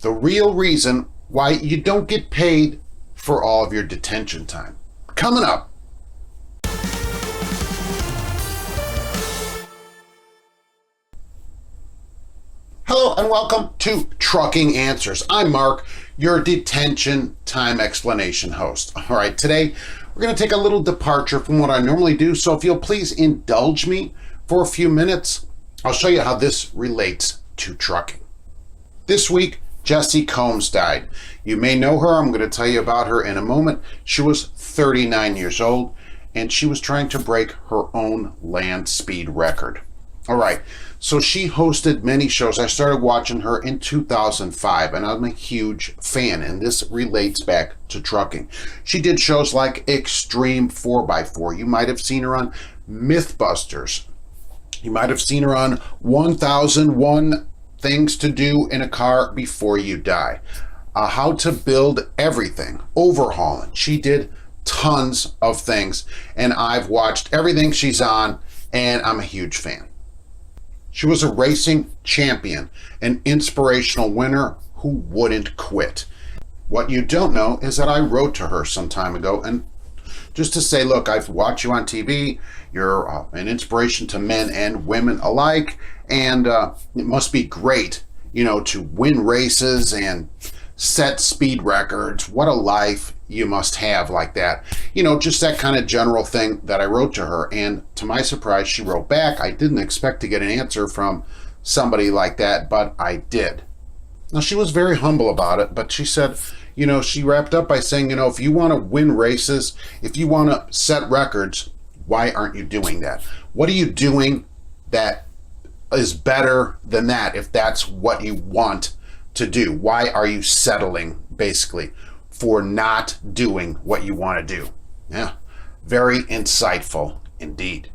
the real reason why you don't get paid for all of your detention time. Coming up. Hello and welcome to Trucking Answers. I'm Mark, your detention time explanation host. All right, today we're going to take a little departure from what I normally do, so if you'll please indulge me for a few minutes, I'll show you how this relates to trucking. This week, Jessi Combs died. You may know her. I'm going to tell you about her in a moment. She was 39 years old, and she was trying to break her own land speed record. All right, so she hosted many shows. I started watching her in 2005, and I'm a huge fan, and this relates back to trucking. She did shows like Extreme 4x4. You might have seen her on Mythbusters. You might have seen her on 1001 Things to Do in a Car Before You Die. How to Build Everything, Overhauling. She did tons of things, and I've watched everything she's on, and I'm a huge fan. She was a racing champion, an inspirational winner who wouldn't quit. What you don't know is that I wrote to her some time ago, and just to say, look, I've watched you on TV. You're an inspiration to men and women alike, and it must be great, to win races and set speed records. What a life you must have like that. Just that kind of general thing that I wrote to her. And to my surprise, she wrote back. I didn't expect to get an answer from somebody like that, but I did. Now, she was very humble about it, but she said, she wrapped up by saying, if you want to win races, if you want to set records, why aren't you doing that? What are you doing that is better than that if that's what you want to do? Why are you settling, basically, for not doing what you want to do? Yeah, very insightful indeed.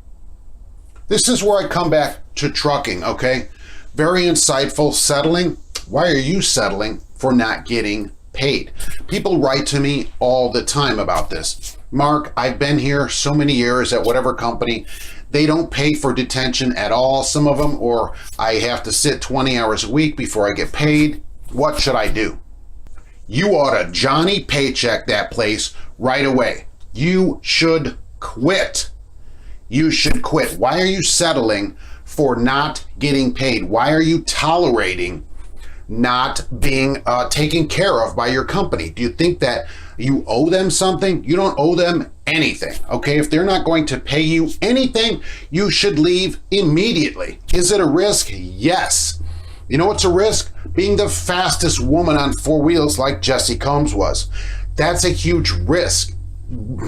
This is where I come back to trucking, okay? Very insightful. Settling. Why are you settling for not getting paid? People write to me all the time about this. Mark, I've been here so many years at whatever company. They don't pay for detention at all, some of them, or I have to sit 20 hours a week before I get paid. What should I do? You ought to Johnny paycheck that place right away. You should quit. You should quit. Why are you settling for not getting paid? Why are you tolerating not being taken care of by your company? Do you think that you owe them something? You don't owe them anything, okay? If they're not going to pay you anything, you should leave immediately. Is it a risk? Yes. You know what's a risk? Being the fastest woman on four wheels like Jessi Combs was. That's a huge risk.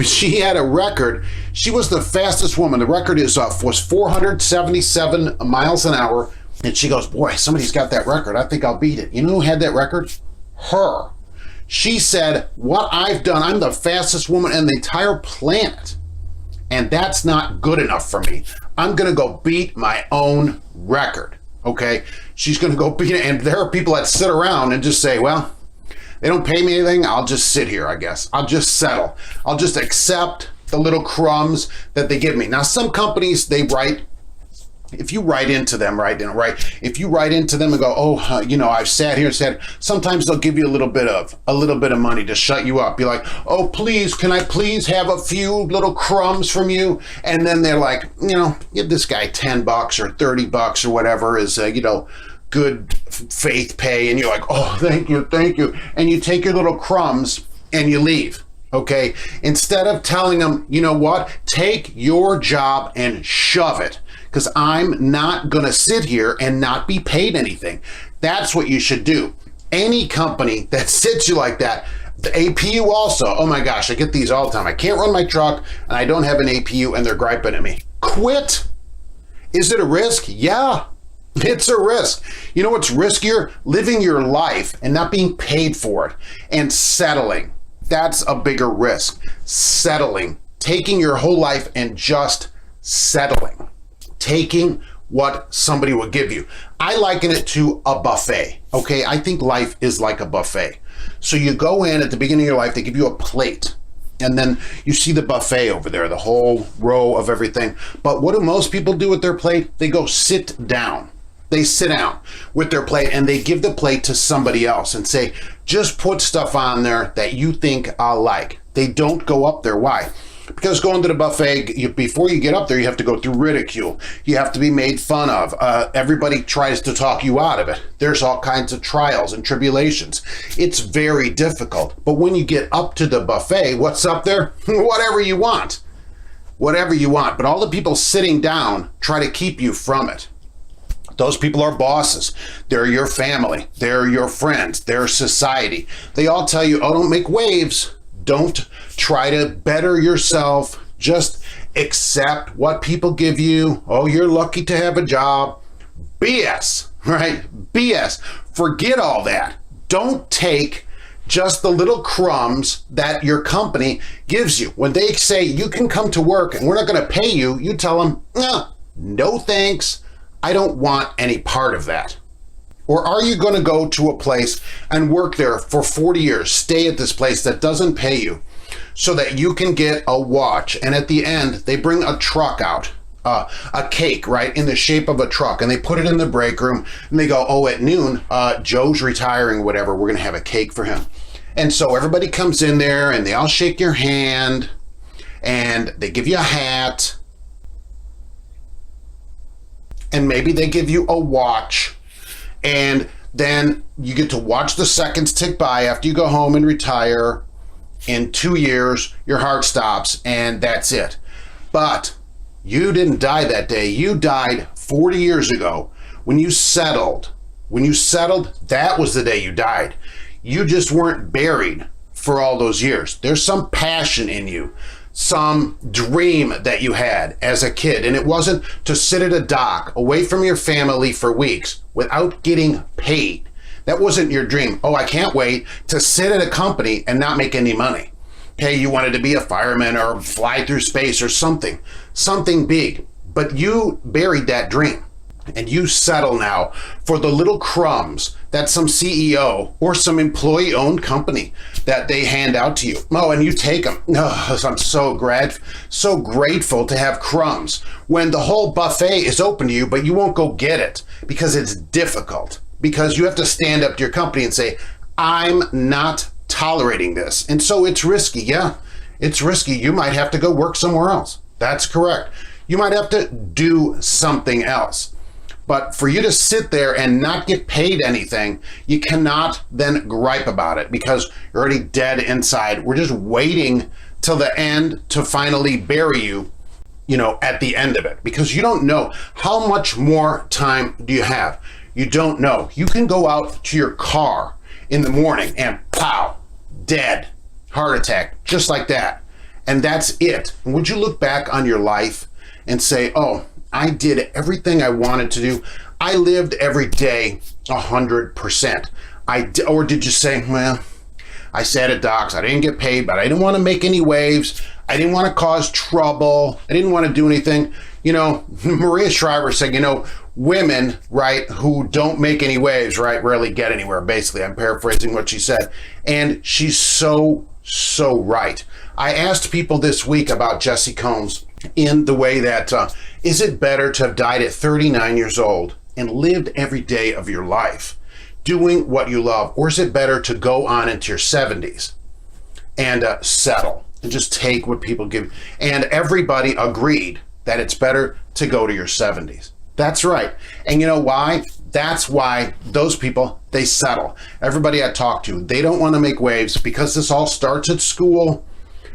She had a record. She was the fastest woman. The record was 477 miles an hour. And she goes, boy, somebody's got that record. I think I'll beat it. You know who had that record? Her. She said, what I've done, I'm the fastest woman on the entire planet. And that's not good enough for me. I'm going to go beat my own record. Okay? She's going to go beat it. And there are people that sit around and just say, well, they don't pay me anything. I'll just sit here, I guess. I'll just settle. I'll just accept the little crumbs that they give me. Now, some companies, they write, if you write into them, if you write into them and go, I've sat here and said, sometimes they'll give you a little bit of money to shut you up. You're like, oh, please, can I please have a few little crumbs from you? And then they're like, give this guy $10 or $30 or whatever is, good faith pay. And you're like, oh, thank you. And you take your little crumbs and you leave. Okay. Instead of telling them, you know what, take your job and shove it. Because I'm not going to sit here and not be paid anything. That's what you should do. Any company that sits you like that, the APU also, oh my gosh, I get these all the time. I can't run my truck and I don't have an APU and they're griping at me. Quit. Is it a risk? Yeah, it's a risk. You know what's riskier? Living your life and not being paid for it and settling. That's a bigger risk. Settling. Taking your whole life and just settling. Taking what somebody will give you. I liken it to a buffet, okay? I think life is like a buffet. So you go in at the beginning of your life, they give you a plate, and then you see the buffet over there, the whole row of everything. But what do most people do with their plate? They go sit down. They sit down with their plate and they give the plate to somebody else and say, just put stuff on there that you think I'll like. They don't go up there. Why? Because going to the buffet, before you get up there, you have to go through ridicule. You have to be made fun of. Everybody tries to talk you out of it. There's all kinds of trials and tribulations. It's very difficult. But when you get up to the buffet, what's up there? Whatever you want. Whatever you want. But all the people sitting down try to keep you from it. Those people are bosses. They're your family. They're your friends. They're society. They all tell you, oh, don't make waves. Don't try to better yourself. Just accept what people give you. Oh, you're lucky to have a job. BS, right? BS. Forget all that. Don't take just the little crumbs that your company gives you. When they say you can come to work and we're not going to pay you, you tell them, no thanks. I don't want any part of that. Or are you going to go to a place and work there for 40 years, stay at this place that doesn't pay you so that you can get a watch? And at the end, they bring a truck out, a cake, right, in the shape of a truck, and they put it in the break room and they go, oh, at noon, Joe's retiring, whatever, we're going to have a cake for him. And so everybody comes in there and they all shake your hand and they give you a hat and maybe they give you a watch. And then you get to watch the seconds tick by after you go home and retire. In 2 years, your heart stops and that's it. But you didn't die that day. You died 40 years ago when you settled. When you settled, that was the day you died. You just weren't buried for all those years. There's some passion in you, some dream that you had as a kid, and it wasn't to sit at a dock away from your family for weeks without getting paid. That wasn't your dream. Oh, I can't wait to sit at a company and not make any money. Okay, you wanted to be a fireman or fly through space or something big, but you buried that dream. And you settle now for the little crumbs that some CEO or some employee-owned company that they hand out to you. Oh, and you take them. Oh, I'm so grateful to have crumbs when the whole buffet is open to you, but you won't go get it because it's difficult. Because you have to stand up to your company and say, I'm not tolerating this. And so it's risky. Yeah, it's risky. You might have to go work somewhere else. That's correct. You might have to do something else. But for you to sit there and not get paid anything, you cannot then gripe about it because you're already dead inside. We're just waiting till the end to finally bury you, at the end of it, because you don't know how much more time do you have. You don't know. You can go out to your car in the morning and pow, dead, heart attack, just like that. And that's it. And would you look back on your life and say, oh, I did everything I wanted to do. I lived every day 100%. Or did you say, well, I sat at docks, I didn't get paid, but I didn't want to make any waves. I didn't want to cause trouble. I didn't want to do anything. Maria Shriver said, women, right, who don't make any waves, right, rarely get anywhere, basically. I'm paraphrasing what she said. And she's so right. I asked people this week about Jessi Combs in the way that, is it better to have died at 39 years old and lived every day of your life doing what you love, or is it better to go on into your 70s and settle and just take what people give? And everybody agreed that it's better to go to your 70s. That's right. And you know why? That's why those people, they settle. Everybody I talk to, they don't want to make waves because this all starts at school.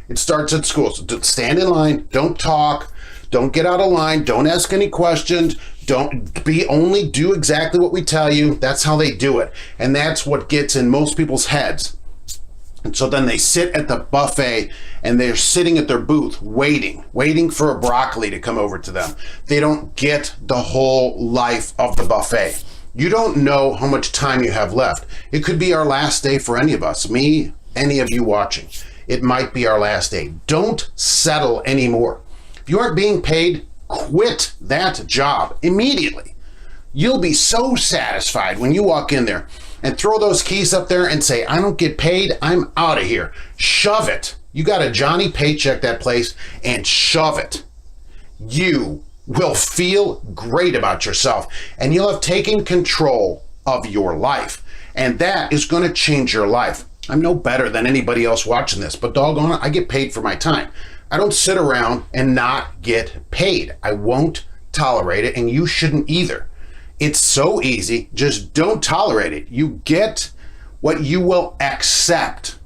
It starts at school. So stand in line, don't talk, don't get out of line, don't ask any questions, only do exactly what we tell you. That's how they do it. And that's what gets in most people's heads. And so then they sit at the buffet and they're sitting at their booth waiting for a broccoli to come over to them. They don't get the whole life of the buffet. You don't know how much time you have left. It could be our last day for any of us, me, any of you watching. It might be our last day. Don't settle anymore. If you aren't being paid, quit that job immediately. You'll be so satisfied when you walk in there and throw those keys up there and say, I don't get paid, I'm out of here. Shove it. You got a Johnny paycheck that place and shove it. You will feel great about yourself, and you'll have taken control of your life. And that is going to change your life. I'm no better than anybody else watching this, but doggone it, I get paid for my time. I don't sit around and not get paid. I won't tolerate it, and you shouldn't either. It's so easy. Just don't tolerate it. You get what you will accept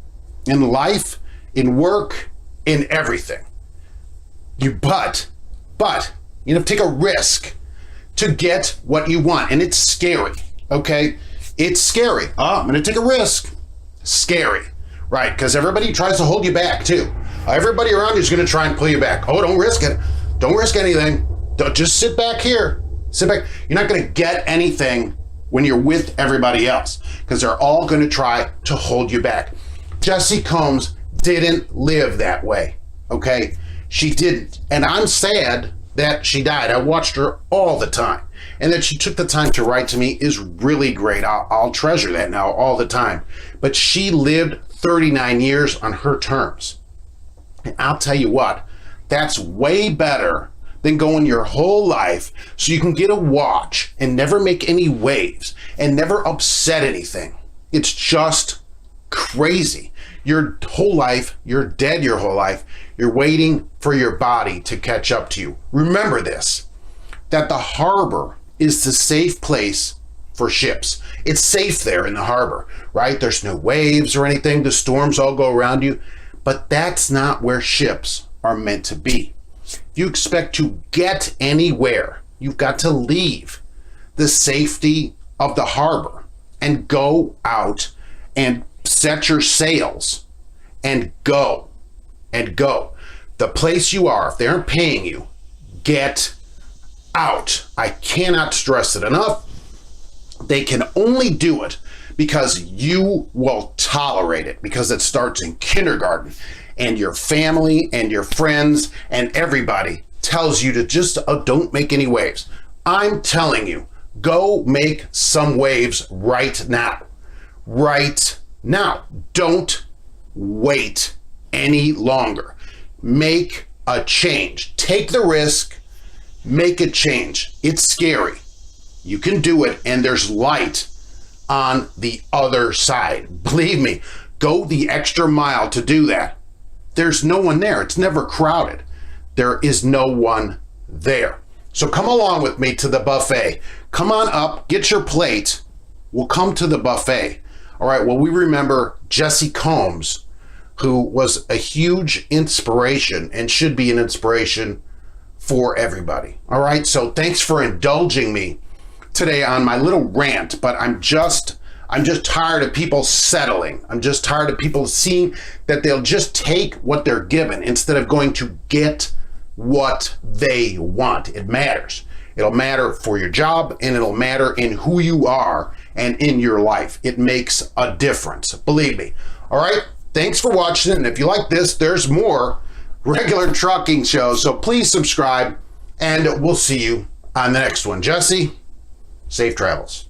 in life, in work, in everything. But you have to take a risk to get what you want, and it's scary, okay? It's scary. Oh, I'm going to take a risk. Scary, right? Because everybody tries to hold you back too. Everybody around you is going to try and pull you back. Oh, don't risk it. Don't risk anything. Don't, just sit back here. Sit back. You're not going to get anything when you're with everybody else because they're all going to try to hold you back. Jessi Combs didn't live that way, okay? She didn't. And I'm sad that she died. I watched her all the time. And that she took the time to write to me is really great. I'll treasure that now all the time. But she lived 39 years on her terms. And I'll tell you what, that's way better than going your whole life so you can get a watch and never make any waves and never upset anything. It's just crazy. Your whole life, you're dead your whole life. You're waiting for your body to catch up to you. Remember this, that the harbor is the safe place for ships. It's safe there in the harbor, right? There's no waves or anything. The storms all go around you. But that's not where ships are meant to be. If you expect to get anywhere, you've got to leave the safety of the harbor and go out and set your sails and go. The place you are, if they aren't paying you, get out. I cannot stress it enough. They can only do it because you will tolerate it, because it starts in kindergarten and your family and your friends and everybody tells you to just don't make any waves. I'm telling you, go make some waves right now. Right now. Don't wait any longer. Make a change. Take the risk. Make a change. It's scary. You can do it, and there's light on the other side. Believe me, go the extra mile to do that. There's no one there. It's never crowded. There is no one there. So come along with me to the buffet. Come on up, get your plate. We'll come to the buffet. All right, well, we remember Jessi Combs, who was a huge inspiration and should be an inspiration for everybody. All right, so thanks for indulging me today on my little rant, but I'm just tired of people settling. I'm just tired of people seeing that they'll just take what they're given instead of going to get what they want. It matters. It'll matter for your job, and it'll matter in who you are and in your life. It makes a difference. Believe me. All right. Thanks for watching. And if you like this, there's more regular trucking shows. So please subscribe, and we'll see you on the next one. Jessi, safe travels.